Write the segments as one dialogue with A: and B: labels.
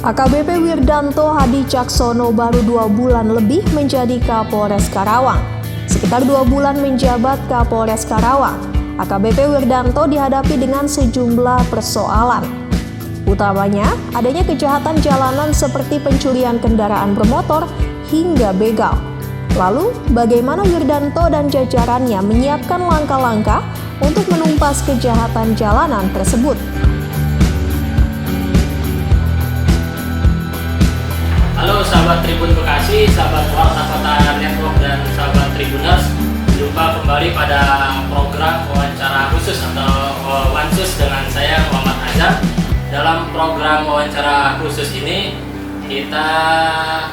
A: AKBP Wirdanto Hadi Caksono baru 2 bulan lebih menjadi Kapolres Karawang. Sekitar 2 bulan menjabat Kapolres Karawang, AKBP Wirdanto dihadapi dengan sejumlah persoalan. Utamanya, adanya kejahatan jalanan seperti pencurian kendaraan bermotor hingga begal. Lalu, bagaimana Wirdanto dan jajarannya menyiapkan langkah-langkah untuk menumpas kejahatan jalanan tersebut?
B: Halo sahabat Tribun Bekasi, sahabat Warta Kota Network dan sahabat Tribuners. Jumpa kembali pada program wawancara khusus atau Wansus dengan saya Muhammad Azhar. Dalam program wawancara khusus ini kita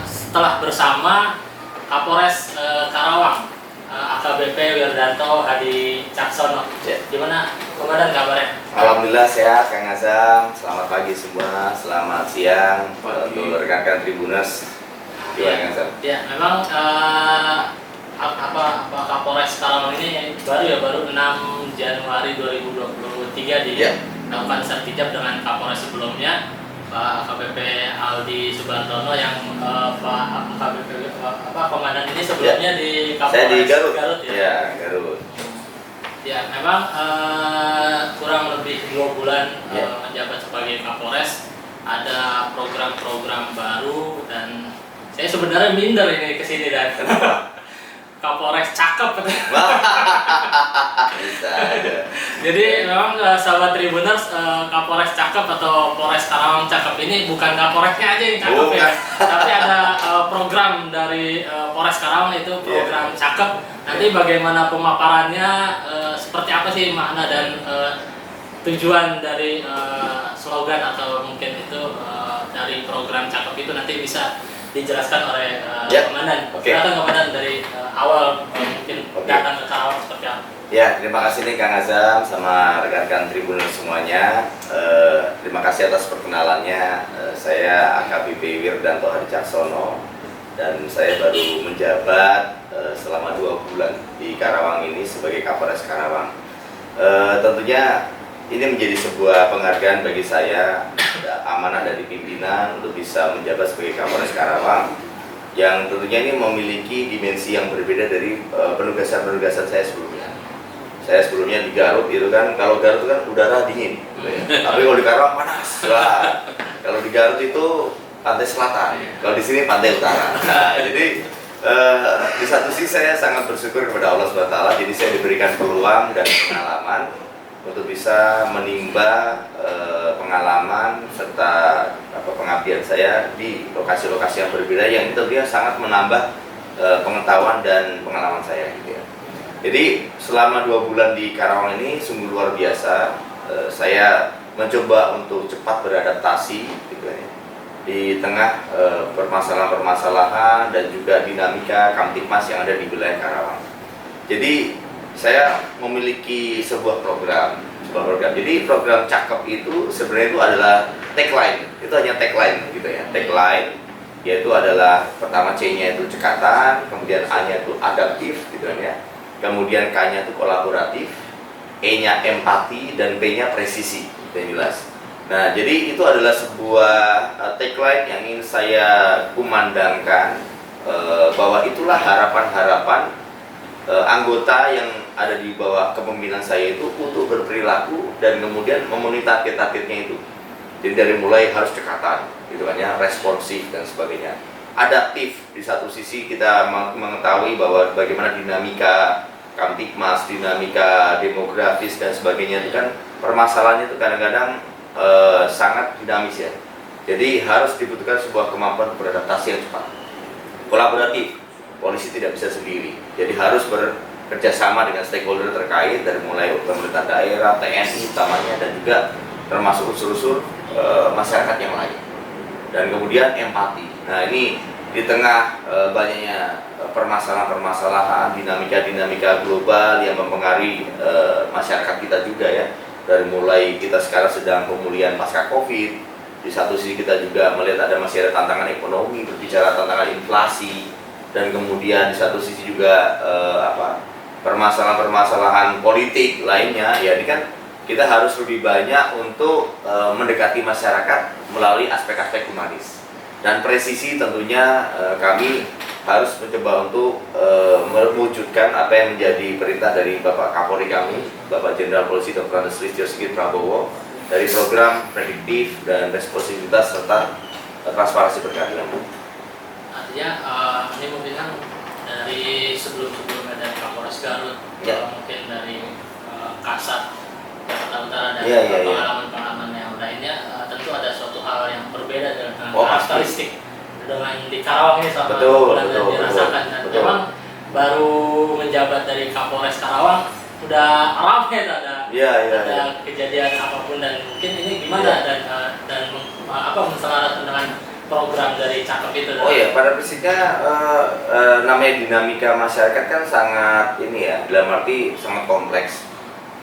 B: setelah bersama Kapolres Karawang, AKBP Wirdanto Hadi Caksono. Gimana Komandan kabarnya?
C: Alhamdulillah sehat Kang Azam. Selamat pagi semua, selamat siang untuk rekan-rekan Tribuners. Gimana Kang Azam?
B: Ya, memang Kapolres Karawang ini baru 6 Januari 2023 dilakukan sertijab dengan Kapolres sebelumnya, Pak AKBP Aldi Subartono yang Pak AKBP Komandan ini sebelumnya di Kapolres.
C: Saya di Garut.
B: Ya.
C: Ya, Garut.
B: Ya, memang kurang lebih 2 bulan menjabat sebagai Kapolres. Ada program-program baru dan saya sebenarnya minder ini kesini dan Kapolres cakep.
C: Bisa aja.
B: Jadi memang sahabat Tribuners, Kapolres cakep atau Polres Karawang cakep ini bukan Kapolresnya aja yang cakep ya, tapi ada program dari Polres Karawang itu program cakep. Nanti bagaimana pemaparannya, seperti apa sih makna dan tujuan dari slogan atau mungkin itu dari program cakep itu nanti bisa dijelaskan oleh Komandan. Silakan Komandan dari awal mungkin datang ke Karawang seperti apa?
C: Ya, terima kasih nih Kang Azam sama rekan-rekan Tribuners semuanya. Terima kasih atas perkenalannya. Saya AKBP Wirdanto Hadi Caksono dan saya baru menjabat selama 2 bulan di Karawang ini sebagai Kapolres Karawang. Tentunya ini menjadi sebuah penghargaan bagi saya, amanah dari pimpinan untuk bisa menjabat sebagai Kapolres Karawang, yang tentunya ini memiliki dimensi yang berbeda dari penugasan-penugasan saya sebelumnya. Saya sebelumnya di Garut itu kan, kalau Garut kan udara dingin, gitu ya. Tapi kalau di Karawang panas. Wah, kalau di Garut itu pantai selatan, kalau di sini pantai utara. Nah, jadi di satu sisi saya sangat bersyukur kepada Allah SWT. Jadi saya diberikan peluang dan pengalaman untuk bisa menimba pengalaman serta pengabdian saya di lokasi-lokasi yang berbeda, yang tentunya sangat menambah pengetahuan dan pengalaman saya gitu ya. Jadi selama 2 bulan di Karawang ini sungguh luar biasa. Saya mencoba untuk cepat beradaptasi gitu ya, di tengah permasalahan-permasalahan dan juga dinamika Kamtipmas yang ada di wilayah Karawang. Jadi saya memiliki sebuah program. Jadi program cakep itu sebenarnya itu adalah tagline. Itu hanya tagline gitu ya. Tagline yaitu adalah pertama C-nya itu cekatan, kemudian A-nya itu adaptif gitu ya. Kemudian K-nya itu kolaboratif, E-nya empati, dan P-nya presisi. Itu jelas. Nah, jadi itu adalah sebuah tagline yang ingin saya kumandangkan, bahwa itulah harapan-harapan anggota yang ada di bawah kepemimpinan saya itu untuk berperilaku dan kemudian memenuhi target-targetnya itu. Jadi dari mulai harus cekatan, gitu kan ya, responsif dan sebagainya. Adaptif, di satu sisi kita mengetahui bahwa bagaimana dinamika Kamtipmas, dinamika demografis dan sebagainya itu kan permasalahannya itu kadang-kadang sangat dinamis ya. Jadi harus dibutuhkan sebuah kemampuan beradaptasi yang cepat. Kolaboratif, polisi tidak bisa sendiri, jadi harus bekerja sama dengan stakeholder terkait dari mulai pemerintah daerah, TNI utamanya, dan juga termasuk unsur-unsur masyarakat yang lain. Dan kemudian empati. Nah, ini di tengah banyaknya permasalahan-permasalahan, dinamika-dinamika global yang mempengaruhi masyarakat kita juga ya. Dari mulai kita sekarang sedang pemulihan pasca Covid, di satu sisi kita juga melihat masih ada tantangan ekonomi, berbicara tantangan inflasi, dan kemudian di satu sisi juga permasalahan-permasalahan politik lainnya. Ya, ini kan kita harus lebih banyak untuk mendekati masyarakat melalui aspek-aspek humanis. Dan presisi tentunya kami harus mencoba untuk mewujudkan apa yang menjadi perintah dari Bapak Kapolri kami, Bapak Jenderal Polisi Dr. Andes Listio Sigit Prabowo, dari program prediktif dan responsivitas serta transparansi berkeadilan.
B: Artinya ini mungkin kan dari sebelum-sebelumnya dari Kapolres Garut, mungkin dari Kasat Jakarta Utara dan pengalaman-pengalaman yang lainnya, tentu ada suatu hal yang berbeda dengan karakteristik dengan di Karawang ini sama yang dirasakan. Dan memang baru menjabat dari Kapolres Karawang udah ramai ada kejadian apapun, dan mungkin ini gimana dan apa menselaraskan dengan program dari Cakep itu?
C: Oh ya, pada prinsipnya namanya dinamika masyarakat kan sangat ini ya, dalam arti sangat kompleks.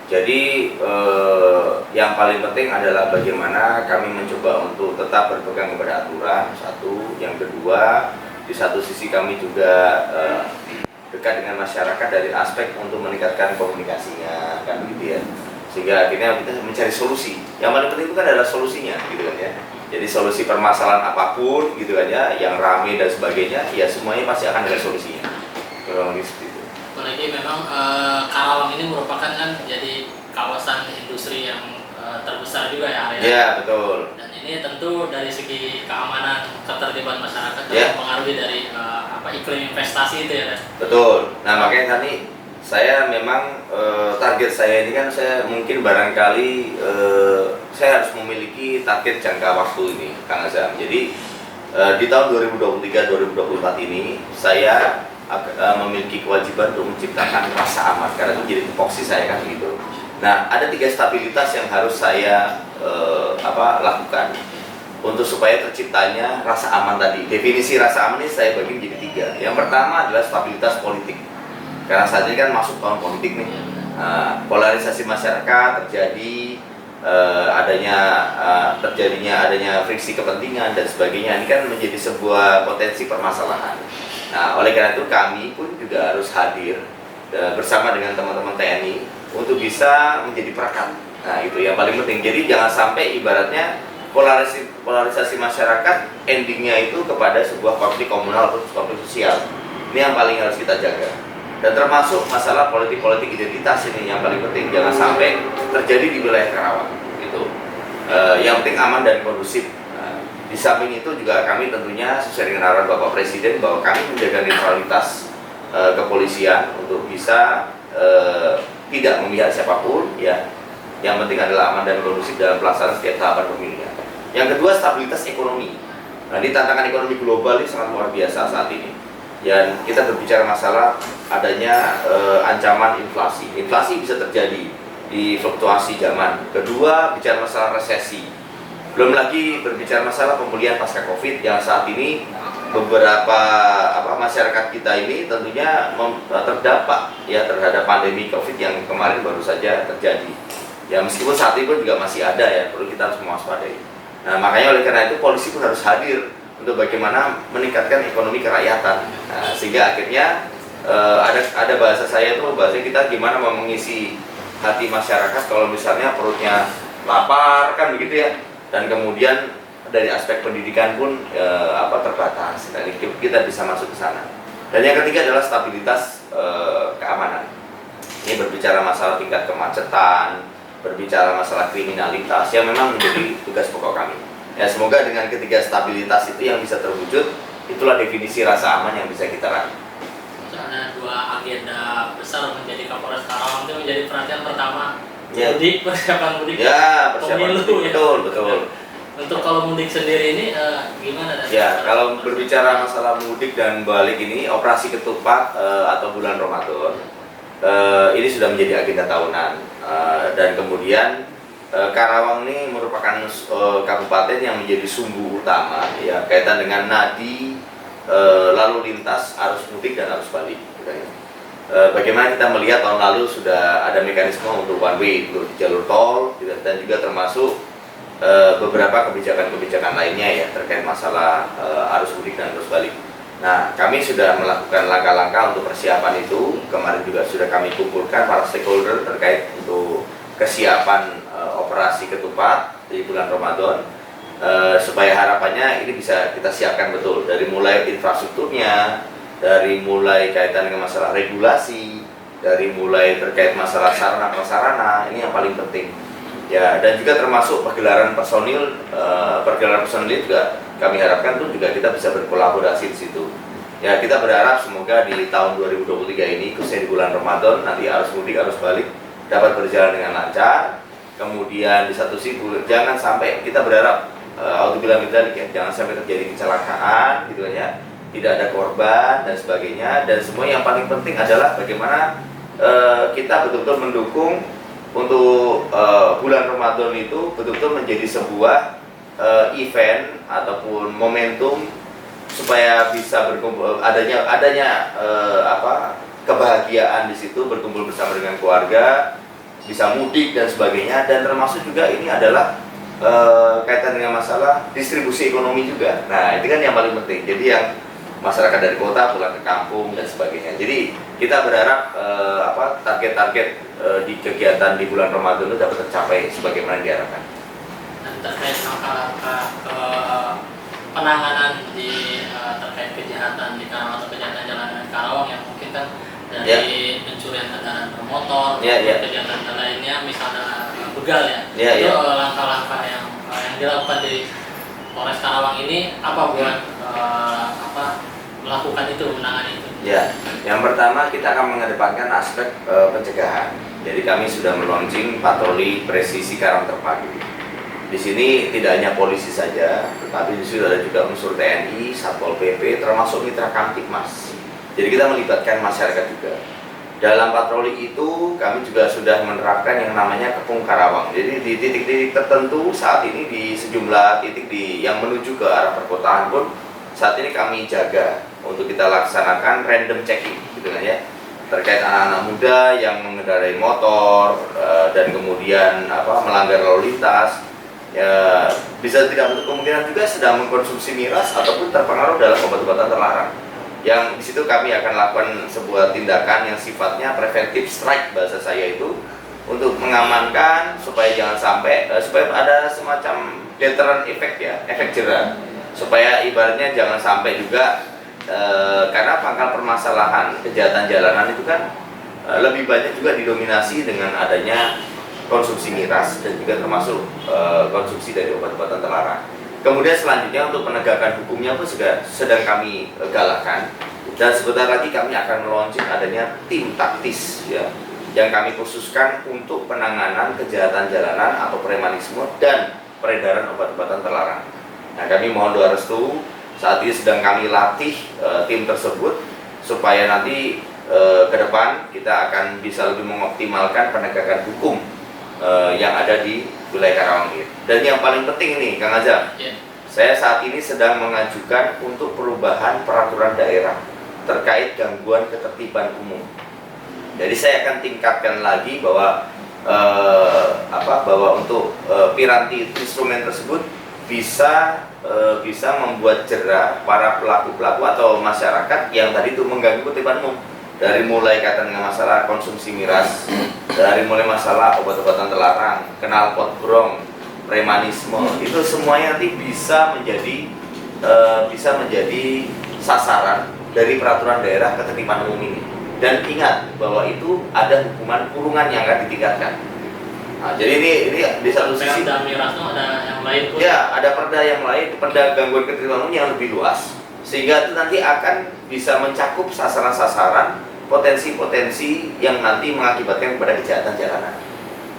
C: Jadi yang paling penting adalah bagaimana kami mencoba untuk tetap berpegang kepada aturan, satu. Yang kedua, di satu sisi kami juga dekat dengan masyarakat dari aspek untuk meningkatkan komunikasinya, kan gitu ya. Sehingga akhirnya kita mencari solusi. Yang paling penting itu kan adalah solusinya, gitu kan ya. Jadi solusi permasalahan apapun, gitu kan ya, yang ramai dan sebagainya, ya semuanya pasti akan ada solusinya. Kurang lebih seperti itu.
B: Apalagi memang Karawang ini merupakan kan jadi kawasan industri yang terbesar juga ya area.
C: Ya, betul.
B: Dan ini tentu dari segi keamanan, ketertiban masyarakat mempengaruhi dari iklim investasi itu ya.
C: Betul. Nah, makanya tadi saya memang target saya ini kan saya mungkin barangkali saya harus memiliki target jangka waktu ini, Kang Azam. Jadi di tahun 2023-2024 ini saya memiliki kewajiban untuk menciptakan rasa aman, karena itu jadi tupoksi saya kan gitu. Nah, ada 3 stabilitas yang harus saya lakukan untuk supaya terciptanya rasa aman tadi. Definisi rasa aman ini saya bagi menjadi 3. Yang pertama adalah stabilitas politik, karena saat ini kan masuk tahun politik nih. Polarisasi masyarakat terjadi, adanya friksi kepentingan dan sebagainya. Ini kan menjadi sebuah potensi permasalahan. Nah, oleh karena itu kami pun juga harus hadir bersama dengan teman-teman TNI untuk bisa menjadi perekat. Nah, itu yang paling penting. Jadi jangan sampai ibaratnya polarisasi masyarakat endingnya itu kepada sebuah konflik komunal atau konflik sosial. Ini yang paling harus kita jaga. Dan termasuk masalah politik identitas ini yang paling penting, jangan sampai terjadi di wilayah Karawang. Gitu. Yang penting aman dan kondusif. Di samping itu juga kami tentunya sesuai dengan arahan Bapak Presiden bahwa kami menjaga netralitas kepolisian untuk bisa tidak memihak siapapun ya. Yang penting adalah aman dan kondusif dalam pelaksanaan setiap tahapan pemilihan. Yang kedua, stabilitas ekonomi. Nah, di tantangan ekonomi global ini sangat luar biasa saat ini. Dan kita berbicara masalah adanya ancaman inflasi. Inflasi bisa terjadi di fluktuasi zaman. Kedua, bicara masalah resesi. Belum lagi berbicara masalah pemulihan pasca Covid yang saat ini beberapa masyarakat kita ini tentunya terdampak ya terhadap pandemi Covid yang kemarin baru saja terjadi. Ya meskipun saat ini pun juga masih ada ya, perlu kita harus mewaspadai. Nah, makanya oleh karena itu polisi pun harus hadir untuk bagaimana meningkatkan ekonomi kerakyatan. Nah, sehingga akhirnya ada bahasa saya itu, bahasa kita gimana mengisi hati masyarakat kalau misalnya perutnya lapar kan begitu ya. Dan kemudian dari aspek pendidikan pun terbatas. Dan kita bisa masuk ke sana. Dan yang ketiga adalah stabilitas keamanan. Ini berbicara masalah tingkat kemacetan, berbicara masalah kriminalitas yang memang menjadi tugas pokok kami. Ya, semoga dengan ketiga stabilitas itu yang bisa terwujud, itulah definisi rasa aman yang bisa kita raih.
B: Ada 2 agenda besar menjadi Kapolres Karawang, itu menjadi perhatian pertama. Mudik, persiapan mudik,
C: pemilu,
B: ya.
C: Betul.
B: Untuk kalau mudik sendiri ini gimana?
C: Ya, kalau berbicara masalah mudik dan balik ini, operasi ketupat atau bulan Ramadan ini sudah menjadi agenda tahunan. Dan kemudian Karawang ini merupakan kabupaten yang menjadi sumbu utama ya kaitan dengan nadi lalu lintas arus mudik dan arus balik. Bagaimana kita melihat tahun lalu sudah ada mekanisme untuk one way untuk jalur tol dan juga termasuk beberapa kebijakan-kebijakan lainnya ya terkait masalah arus mudik dan arus balik. Nah, kami sudah melakukan langkah-langkah untuk persiapan itu. Kemarin juga sudah kami kumpulkan para stakeholder terkait untuk kesiapan operasi ketupat di bulan Ramadan, supaya harapannya ini bisa kita siapkan betul dari mulai infrastrukturnya, dari mulai kaitan dengan masalah regulasi, dari mulai terkait masalah sarana prasarana, ini yang paling penting ya. Dan juga termasuk pergelaran personil juga kami harapkan tuh juga kita bisa berkolaborasi di situ ya. Kita berharap semoga di tahun 2023 ini, khususnya di bulan Ramadan, nanti arus mudik arus balik dapat berjalan dengan lancar. Kemudian di satu sisi jangan sampai, kita berharap jangan sampai terjadi kecelakaan gitu kan ya, tidak ada korban dan sebagainya. Dan semua yang paling penting adalah bagaimana kita betul-betul mendukung untuk bulan Ramadan itu betul-betul menjadi sebuah event ataupun momentum supaya bisa berkumpul, adanya kebahagiaan di situ, berkumpul bersama dengan keluarga, bisa mudik dan sebagainya. Dan termasuk juga ini adalah kaitan dengan masalah distribusi ekonomi juga. Nah, itu kan yang paling penting. Jadi yang masyarakat dari kota pulang ke kampung dan sebagainya. Jadi kita berharap target-target di kegiatan di bulan Ramadan itu dapat tercapai sebagaimana diharapkan.
B: Dan terkait langkah-langkah penanganan di terkait kejahatan di Karawang atau kejahatan jalanan Karawang yang mungkin kan dari pencurian kendaraan bermotor, kejahatan lainnya, misalnya begal itu langkah-langkah yang dilakukan di Polres Karawang ini apa buat melakukan itu, menangani itu?
C: Ya, yang pertama kita akan mengedepankan aspek pencegahan. Jadi kami sudah meluncing patroli presisi Karang Terpadu. Di sini tidak hanya polisi saja, tetapi di sini ada juga unsur TNI, Satpol PP, termasuk mitra Kamtibmas. Jadi kita melibatkan masyarakat juga. Dalam patroli itu kami juga sudah menerapkan yang namanya Kepung Karawang. Jadi di titik-titik tertentu saat ini, di sejumlah titik yang menuju ke arah perkotaan pun saat ini kami jaga untuk kita laksanakan random checking, gitu kan ya, terkait anak-anak muda yang mengendarai motor dan kemudian melanggar lalu lintas. Ya, bisa tidak untuk kemungkinan juga sedang mengkonsumsi miras ataupun terpengaruh dalam obat-obatan terlarang. Yang di situ kami akan lakukan sebuah tindakan yang sifatnya preventive strike, bahasa saya itu, untuk mengamankan supaya jangan sampai supaya ada semacam deterrent effect ya, efek jerah, supaya ibaratnya jangan sampai juga karena pangkal permasalahan kejahatan jalanan itu kan lebih banyak juga didominasi dengan adanya konsumsi miras dan juga termasuk konsumsi dari obat-obatan terlarang. Kemudian selanjutnya untuk penegakan hukumnya pun juga sedang kami galakkan, dan sebentar lagi kami akan meluncur adanya tim taktis ya, yang kami khususkan untuk penanganan kejahatan jalanan atau premanisme dan peredaran obat-obatan terlarang. Nah, kami mohon doa restu, saat ini sedang kami latih tim tersebut supaya nanti ke depan kita akan bisa lebih mengoptimalkan penegakan hukum yang ada di wilayah Karawang ini. Dan yang paling penting nih, Kang Azam, saya saat ini sedang mengajukan untuk perubahan peraturan daerah terkait gangguan ketertiban umum. Jadi saya akan tingkatkan lagi bahwa bahwa untuk piranti instrumen tersebut bisa membuat jera para pelaku-pelaku atau masyarakat yang tadi itu mengganggu ketertiban umum. Dari mulai kaitan dengan masalah konsumsi miras, dari mulai masalah obat-obatan terlarang, knalpot brong, premanisme, itu semuanya nanti bisa menjadi sasaran dari peraturan daerah ketertiban umum ini. Dan ingat bahwa itu ada hukuman kurungan yang akan ditingkatkan. Nah, jadi ini di satu sisi
B: perda miras itu ada yang lain pun.
C: Ya, ada perda yang lain, perda gangguan ketertiban umum yang lebih luas, sehingga itu nanti akan bisa mencakup sasaran-sasaran potensi-potensi yang nanti mengakibatkan kepada kejahatan jalanan.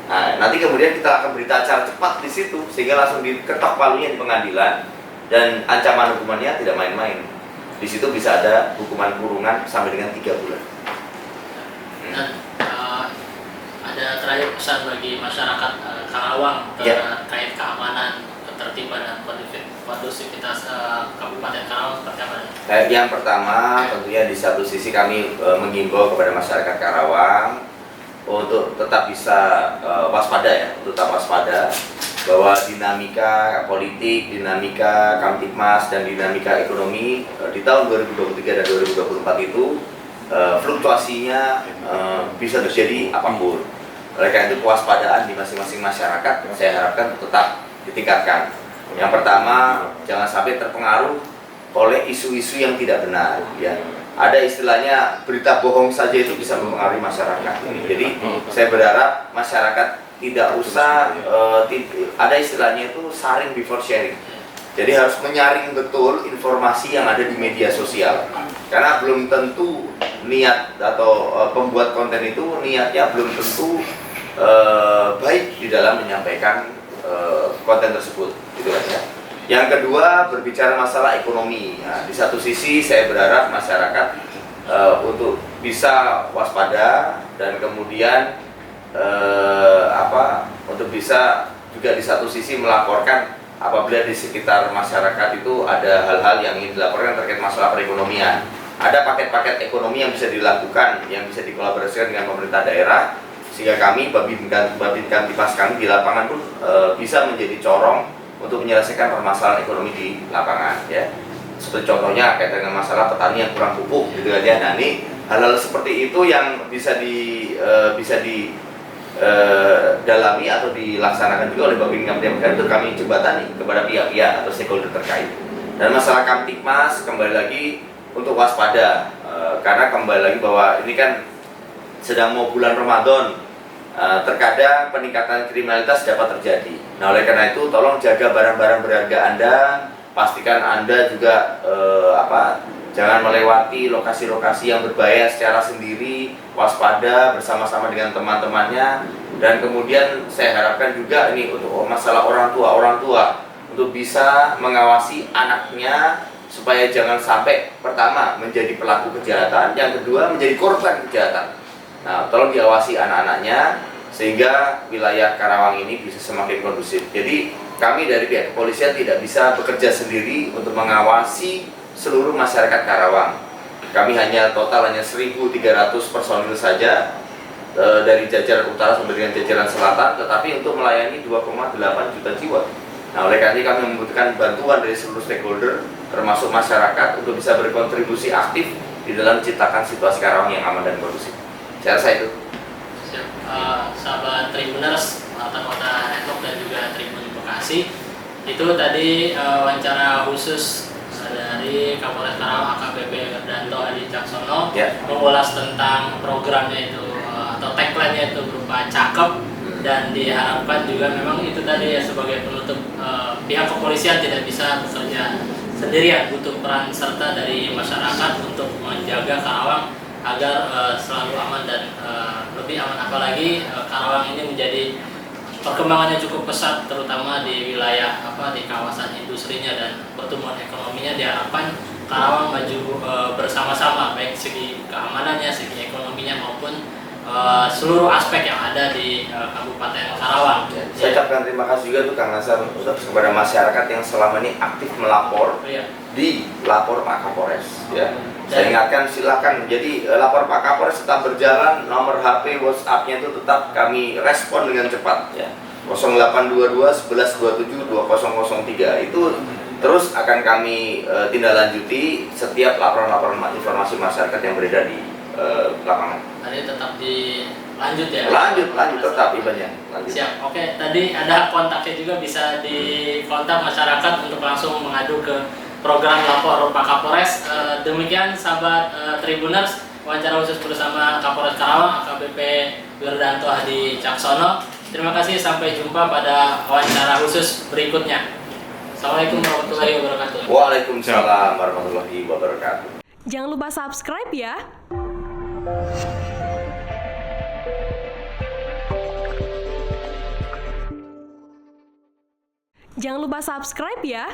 C: Nah, nanti kemudian kita akan berita acara cepat di situ sehingga langsung diketok palunya di pengadilan, dan ancaman hukumannya tidak main-main. Di situ bisa ada hukuman kurungan sampai dengan 3 bulan.
B: Dan ada terakhir pesan bagi masyarakat Karawang terkait keamanan, ketertiban dan kondusivitas Kabupaten Karawang seperti apa?
C: Yang pertama tentunya di satu sisi kami menghimbau kepada masyarakat Karawang untuk tetap bisa waspada ya, untuk tetap waspada bahwa dinamika politik, dinamika Kamtibmas dan dinamika ekonomi di tahun 2023 dan 2024 itu fluktuasinya bisa terjadi apapun. Oleh karena itu kewaspadaan di masing-masing masyarakat saya harapkan tetap ditingkatkan. Yang pertama, jangan sampai terpengaruh oleh isu-isu yang tidak benar. Ya, ada istilahnya berita bohong saja itu bisa mempengaruhi masyarakat. Jadi saya berharap masyarakat tidak usah ada istilahnya itu sharing before sharing. Jadi harus menyaring betul informasi yang ada di media sosial. Karena belum tentu niat atau pembuat konten itu niatnya belum tentu baik di dalam menyampaikan konten tersebut, gitu kan ya. Yang kedua, berbicara masalah ekonomi. Nah, di satu sisi saya berharap masyarakat untuk bisa waspada dan kemudian untuk bisa juga di satu sisi melaporkan apabila di sekitar masyarakat itu ada hal-hal yang ingin dilaporkan terkait masalah perekonomian. Ada paket-paket ekonomi yang bisa dilakukan, yang bisa dikolaborasikan dengan pemerintah daerah, sehingga kami, Babin Kamtipmas kami di lapangan pun bisa menjadi corong untuk menyelesaikan permasalahan ekonomi di lapangan, ya. Seperti contohnya kaitan dengan masalah petani yang kurang pupuk, gitu aja. Nah, ini hal-hal seperti itu yang bisa dalami atau dilaksanakan juga oleh Babin Kamtipmas itu kami jembatani kepada pihak-pihak atau stakeholder terkait. Dan masalah Kamtipmas kembali lagi untuk waspada, karena kembali lagi bahwa ini kan sedang mau bulan Ramadan, terkadang peningkatan kriminalitas dapat terjadi. Nah, oleh karena itu tolong jaga barang-barang berharga Anda, pastikan Anda juga jangan melewati lokasi-lokasi yang berbahaya secara sendiri, waspada bersama-sama dengan teman-temannya. Dan kemudian saya harapkan juga ini untuk masalah orang tua untuk bisa mengawasi anaknya supaya jangan sampai pertama menjadi pelaku kejahatan, yang kedua menjadi korban kejahatan. Nah, tolong diawasi anak-anaknya sehingga wilayah Karawang ini bisa semakin kondusif. Jadi kami dari pihak kepolisian tidak bisa bekerja sendiri untuk mengawasi seluruh masyarakat Karawang. Kami total hanya 1.300 personil saja dari jajaran utara sampai dengan jajaran selatan, tetapi untuk melayani 2,8 juta jiwa. Nah, oleh karena itu kami membutuhkan bantuan dari seluruh stakeholder termasuk masyarakat untuk bisa berkontribusi aktif di dalam menciptakan situasi Karawang yang aman dan kondusif. Saya rasa itu.
B: Sahabat Tribuners, Warta Kota Depok dan juga Tribun Bekasi, itu tadi wawancara khusus dari Kapolres Karawang AKBP Werdanto Hadi Caksono, mengulas tentang programnya itu atau tagline-nya itu berupa cakep, dan diharapkan juga memang itu tadi ya sebagai penutup, pihak kepolisian tidak bisa bekerja sendirian, butuh peran serta dari masyarakat untuk menjaga Karawang agar selalu aman dan lebih aman. Apalagi Karawang ini menjadi perkembangannya cukup pesat, terutama di wilayah di kawasan industrinya dan pertumbuhan ekonominya. Diharapkan Karawang maju bersama-sama, baik segi keamanannya, segi ekonominya maupun seluruh aspek yang ada di Kabupaten Karawang.
C: Saya ucapkan terima kasih juga tuh Kang Nasar kepada masyarakat yang selama ini aktif melapor di lapor Pak Kapolres. Ya. Saya ingatkan silakan. Jadi lapor Pak Kapolres tetap berjalan, nomor HP WhatsApp-nya itu tetap kami respon dengan cepat. Ya. 0822 1127 2003 itu terus akan kami tindak lanjuti setiap laporan-laporan informasi masyarakat yang beredar di lapangan.
B: Tadi tetap dilanjut ya? Lanjut
C: tetap ibaratnya.
B: Siap, oke. Tadi ada kontaknya juga, bisa dikontak masyarakat untuk langsung mengadu ke program lapor Pak Kapolres. Demikian sahabat Tribuners, wawancara khusus bersama Kapolres Karawang AKBP Werdanto Hadi Caksono. Terima kasih, sampai jumpa pada wawancara khusus berikutnya. Assalamualaikum warahmatullahi wabarakatuh.
C: Waalaikumsalam warahmatullahi wabarakatuh.
A: Jangan lupa subscribe ya. Jangan lupa subscribe ya.